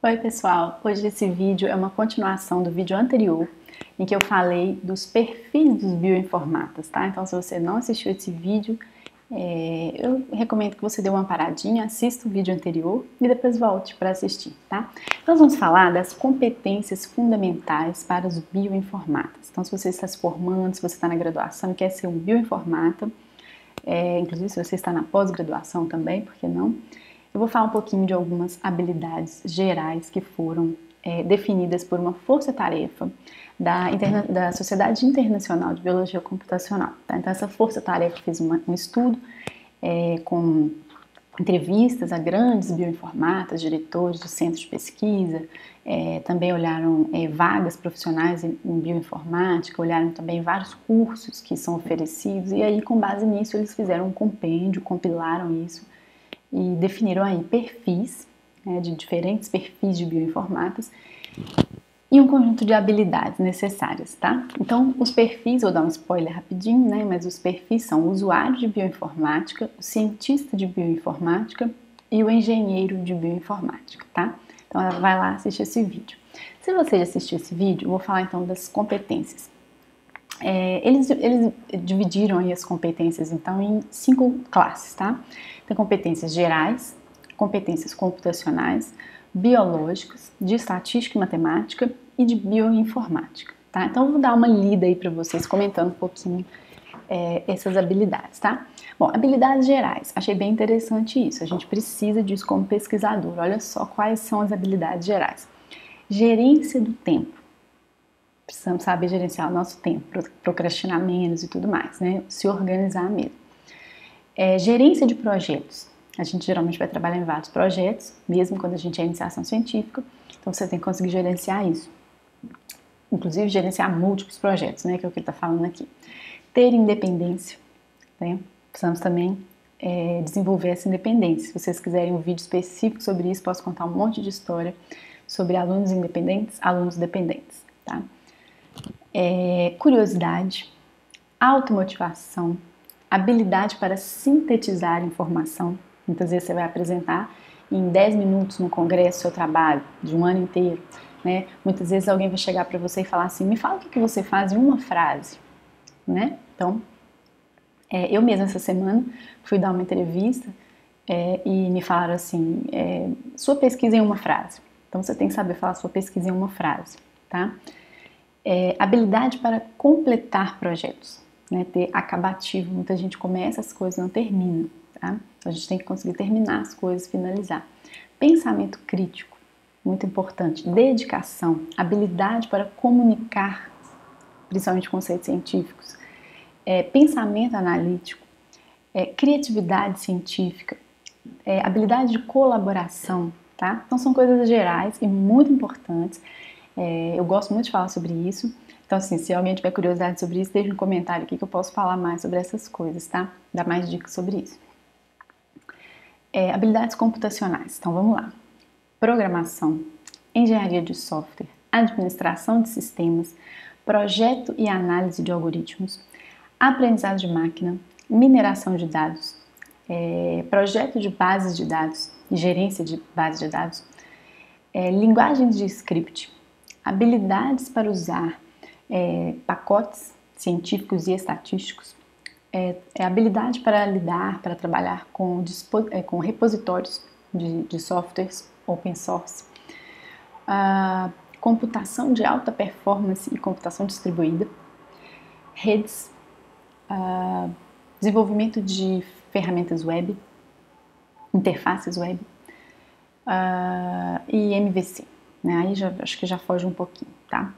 Oi pessoal, hoje esse vídeo é uma continuação do vídeo anterior em que eu falei dos perfis dos bioinformatas, tá? Então se você não assistiu esse vídeo, eu recomendo que você dê uma paradinha, assista o vídeo anterior e depois volte para assistir, tá? Nós vamos falar das competências fundamentais para os bioinformatas. Então se você está se formando, se você está na graduação e quer ser um bioinformata, inclusive se você está na pós-graduação também, por que não? Eu vou falar um pouquinho de algumas habilidades gerais que foram definidas por uma força-tarefa da Sociedade Internacional de Biologia Computacional. Tá? Então, essa força-tarefa fez um estudo com entrevistas a grandes bioinformatas, diretores de centros de pesquisa, também olharam vagas profissionais em bioinformática, olharam também vários cursos que são oferecidos, e aí, com base nisso, eles fizeram um compêndio, compilaram isso, e definiram aí perfis, de diferentes perfis de bioinformatas e um conjunto de habilidades necessárias, tá? Então, os perfis, vou dar um spoiler rapidinho, né? Mas os perfis são o usuário de bioinformática, o cientista de bioinformática e o engenheiro de bioinformática, tá? Então, vai lá assistir esse vídeo. Se você já assistiu esse vídeo, eu vou falar então das competências. Eles dividiram aí as competências, então, em 5 classes, tá? Tem competências gerais, competências computacionais, biológicas, de estatística e matemática e de bioinformática, tá? Então, eu vou dar uma lida aí para vocês, comentando um pouquinho essas habilidades, tá? Bom, habilidades gerais, achei bem interessante isso, a gente precisa disso como pesquisador. Olha só quais são as habilidades gerais. Gerência do tempo. Precisamos saber gerenciar o nosso tempo, procrastinar menos e tudo mais, né? Se organizar mesmo. Gerência de projetos. A gente geralmente vai trabalhar em vários projetos, mesmo quando a gente é iniciação científica, então você tem que conseguir gerenciar isso. Inclusive gerenciar múltiplos projetos, né? Que é o que ele está falando aqui. Ter independência, né? Precisamos também desenvolver essa independência. Se vocês quiserem um vídeo específico sobre isso, posso contar um monte de história sobre alunos independentes, alunos dependentes, tá? Curiosidade, automotivação, habilidade para sintetizar informação. Muitas vezes você vai apresentar em 10 minutos no congresso seu trabalho de um ano inteiro, né? Muitas vezes alguém vai chegar para você e falar assim, me fala o que você faz em uma frase, né? Então, eu mesma essa semana fui dar uma entrevista e me falaram assim, sua pesquisa em uma frase. Então você tem que saber falar sua pesquisa em uma frase, tá? Habilidade para completar projetos, né? Ter acabativo. Muita gente começa as coisas e não termina, tá? Então a gente tem que conseguir terminar as coisas, finalizar. Pensamento crítico, muito importante. Dedicação, habilidade para comunicar, principalmente conceitos científicos. Pensamento analítico, criatividade científica, habilidade de colaboração, tá? Então são coisas gerais e muito importantes. Eu gosto muito de falar sobre isso. Então, assim, se alguém tiver curiosidade sobre isso, deixe um comentário aqui que eu posso falar mais sobre essas coisas, tá? Dar mais dicas sobre isso. Habilidades computacionais. Então, vamos lá. Programação, engenharia de software, administração de sistemas, projeto e análise de algoritmos, aprendizado de máquina, mineração de dados, projeto de bases de dados, gerência de bases de dados, linguagens de script, habilidades para usar pacotes científicos e estatísticos, habilidade para lidar, para trabalhar com repositórios de softwares open source, computação de alta performance e computação distribuída, redes, desenvolvimento de ferramentas web, interfaces web e MVC. Né? Aí acho que já foge um pouquinho, tá?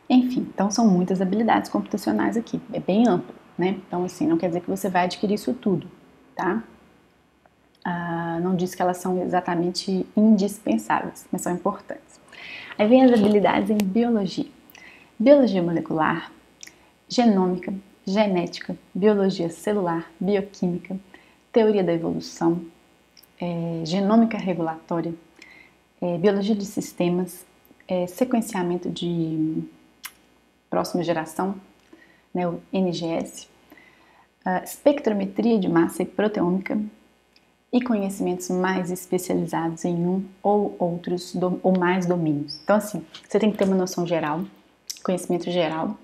Enfim, então são muitas habilidades computacionais aqui, é bem amplo, né? Então, assim, não quer dizer que você vai adquirir isso tudo, tá? Não diz que elas são exatamente indispensáveis, mas são importantes. Aí vem as habilidades em biologia. Biologia molecular, genômica, genética, biologia celular, bioquímica, teoria da evolução, genômica regulatória, biologia de sistemas, sequenciamento de próxima geração, né, o NGS, espectrometria de massa e proteômica e conhecimentos mais especializados em um ou outros ou mais domínios. Então, assim, você tem que ter uma noção geral, conhecimento geral,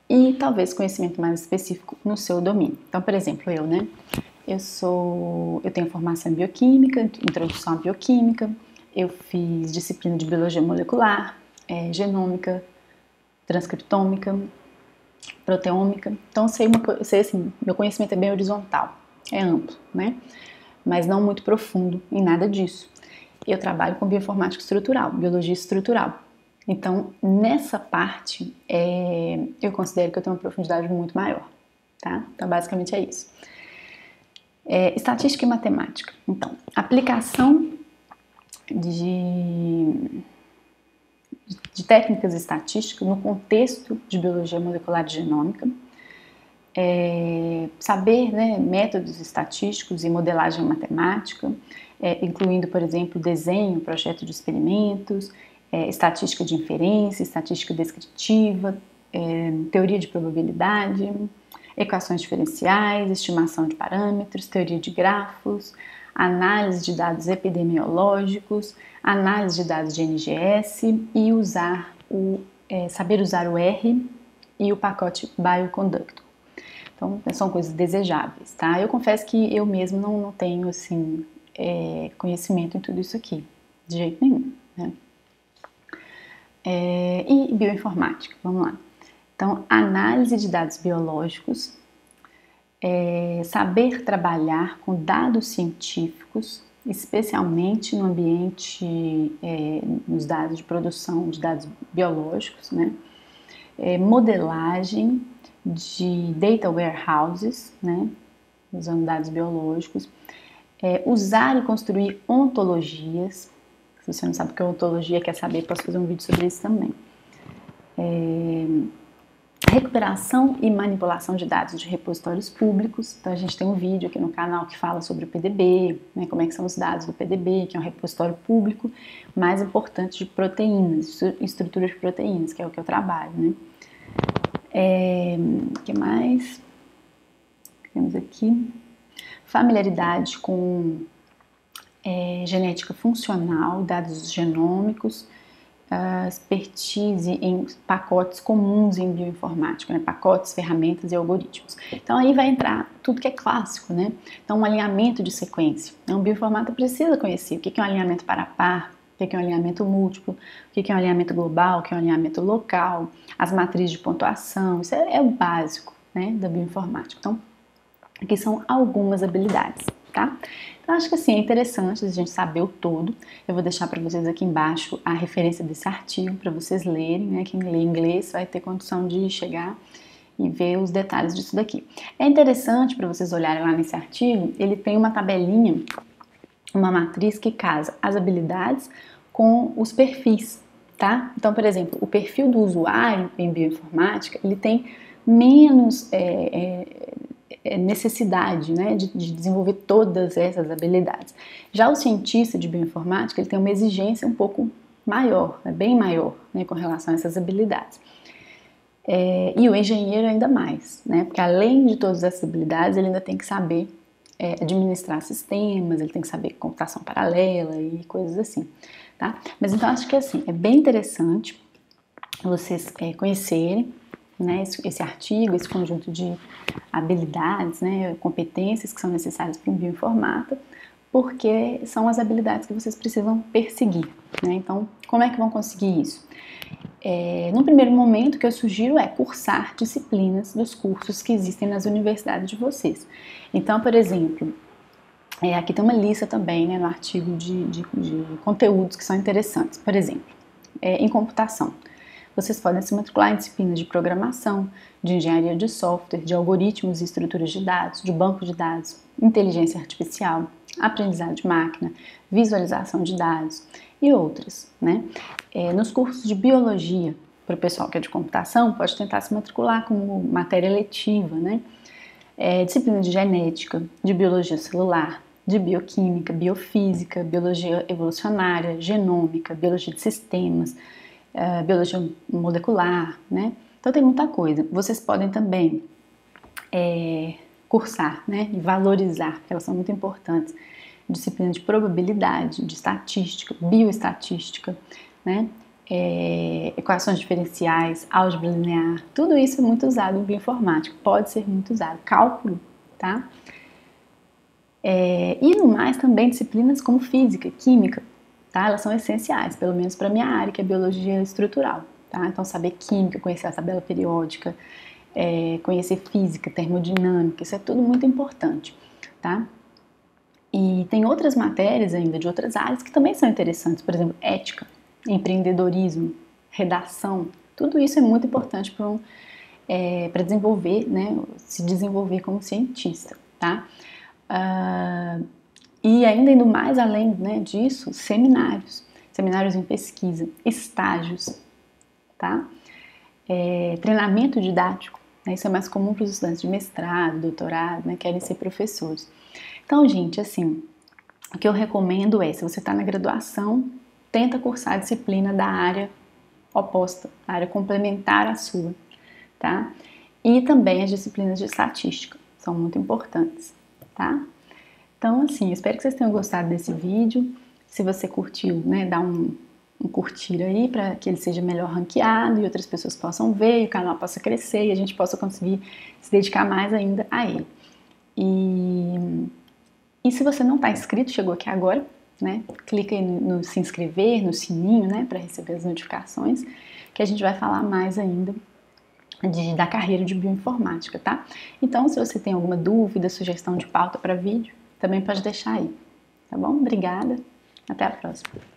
e talvez conhecimento mais específico no seu domínio. Então, por exemplo, eu tenho formação em bioquímica, introdução à bioquímica, eu fiz disciplina de biologia molecular, genômica, transcriptômica, proteômica. Então, sei assim, meu conhecimento é bem horizontal, é amplo, né? Mas não muito profundo em nada disso. Eu trabalho com bioinformática estrutural, biologia estrutural. Então, nessa parte, eu considero que eu tenho uma profundidade muito maior, tá? Então, basicamente é isso. Estatística e matemática. Então, aplicação de técnicas estatísticas no contexto de biologia molecular e genômica, saber, né, métodos estatísticos e modelagem matemática, incluindo, por exemplo, desenho, projeto de experimentos, estatística de inferência, estatística descritiva, teoria de probabilidade, equações diferenciais, estimação de parâmetros, teoria de grafos, análise de dados epidemiológicos, análise de dados de NGS e saber usar o R e o pacote Bioconductor. Então, são coisas desejáveis, tá? Eu confesso que eu mesmo não tenho, assim, conhecimento em tudo isso aqui, de jeito nenhum, né? E bioinformática, vamos lá. Então, análise de dados biológicos, saber trabalhar com dados científicos, especialmente no ambiente, nos dados de produção de dados biológicos, né? Modelagem de data warehouses, né? Usando dados biológicos, usar e construir ontologias. Se você não sabe o que é ontologia, quer saber, posso fazer um vídeo sobre isso também. Recuperação e manipulação de dados de repositórios públicos. Então, a gente tem um vídeo aqui no canal que fala sobre o PDB, né, como é que são os dados do PDB, que é um repositório público mais importante de proteínas, estruturas de proteínas, que é o que eu trabalho, né? O que mais? Temos aqui familiaridade com genética funcional, dados genômicos, expertise em pacotes comuns em bioinformática, né? Pacotes, ferramentas e algoritmos. Então aí vai entrar tudo que é clássico, né? Então um alinhamento de sequência. Então, o bioinformata precisa conhecer o que é um alinhamento par a par, o que é um alinhamento múltiplo, o que é um alinhamento global, o que é um alinhamento local, as matrizes de pontuação, isso é o básico, né, da bioinformática. Então, aqui são algumas habilidades, tá? Então, acho que assim, é interessante a gente saber o todo. Eu vou deixar para vocês aqui embaixo a referência desse artigo para vocês lerem, né? Quem lê inglês vai ter condição de chegar e ver os detalhes disso daqui. É interessante para vocês olharem lá nesse artigo, ele tem uma tabelinha, uma matriz que casa as habilidades com os perfis, tá? Então, por exemplo, o perfil do usuário em bioinformática, ele tem menos necessidade, né, de desenvolver todas essas habilidades. Já o cientista de bioinformática, ele tem uma exigência um pouco maior, bem maior, né, com relação a essas habilidades. E o engenheiro ainda mais, né, porque além de todas essas habilidades, ele ainda tem que saber administrar sistemas, ele tem que saber computação paralela e coisas assim, tá? Mas então acho que assim, é bem interessante vocês conhecerem, né, esse artigo, esse conjunto de habilidades, né, competências que são necessárias para um bioinformata, porque são as habilidades que vocês precisam perseguir, né? Então, como é que vão conseguir isso? No primeiro momento, o que eu sugiro é cursar disciplinas dos cursos que existem nas universidades de vocês. Então, por exemplo, aqui tem uma lista também, né, no artigo de conteúdos que são interessantes. Por exemplo, em computação, vocês podem se matricular em disciplinas de programação, de engenharia de software, de algoritmos e estruturas de dados, de banco de dados, inteligência artificial, aprendizado de máquina, visualização de dados e outras, né? Nos cursos de biologia, para o pessoal que é de computação, pode tentar se matricular como matéria letiva, né? Disciplina de genética, de biologia celular, de bioquímica, biofísica, biologia evolucionária, genômica, biologia de sistemas, biologia molecular, né? Então tem muita coisa. Vocês podem também cursar, né, e valorizar, porque elas são muito importantes. Disciplina de probabilidade, de estatística, bioestatística, né, equações diferenciais, álgebra linear, tudo isso é muito usado em bioinformática, pode ser muito usado. Cálculo, tá? E no mais também disciplinas como física, química, tá? Elas são essenciais, pelo menos para a minha área, que é biologia estrutural, tá? Então saber química, conhecer a tabela periódica, conhecer física, termodinâmica, isso é tudo muito importante, tá? E tem outras matérias ainda de outras áreas que também são interessantes, por exemplo, ética, empreendedorismo, redação, tudo isso é muito importante para desenvolver, né, se desenvolver como cientista, tá? E ainda indo mais além, né, disso, seminários em pesquisa, estágios, tá? Treinamento didático, né, isso é mais comum para os estudantes de mestrado, doutorado, né, querem ser professores. Então, gente, assim, o que eu recomendo é, se você está na graduação, tenta cursar a disciplina da área oposta, a área complementar à sua, tá? E também as disciplinas de estatística, são muito importantes, tá? Então, assim, espero que vocês tenham gostado desse vídeo. Se você curtiu, né, dá um curtir aí para que ele seja melhor ranqueado e outras pessoas possam ver, e o canal possa crescer e a gente possa conseguir se dedicar mais ainda a ele. E se você não está inscrito, chegou aqui agora, né, clica aí no se inscrever, no sininho, né, para receber as notificações, que a gente vai falar mais ainda da carreira de bioinformática, tá? Então, se você tem alguma dúvida, sugestão de pauta para vídeo, também pode deixar aí, tá bom? Obrigada, até a próxima.